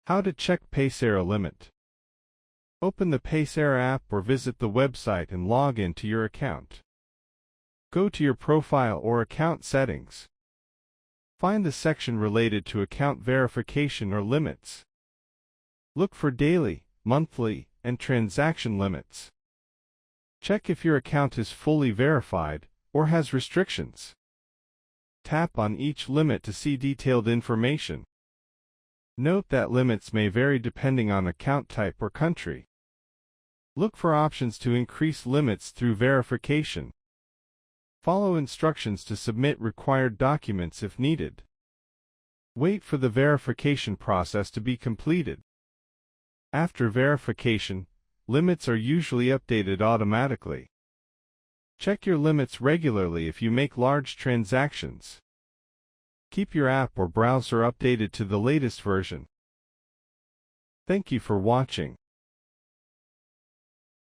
How to check Paysera limit. Open the Paysera app or visit the website and log in to your account. Go to your profile or account settings. Find the section related to account verification or limits. Look for daily, monthly, and transaction limits. Check if your account is fully verified or has restrictions. Tap on each limit to see detailed information. Note that limits may vary depending on account type or country. Look for options to increase limits through verification. Follow instructions to submit required documents if needed. Wait for the verification process to be completed. After verification, limits are usually updated automatically. Check your limits regularly if you make large transactions. Keep your app or browser updated to the latest version. Thank you for watching.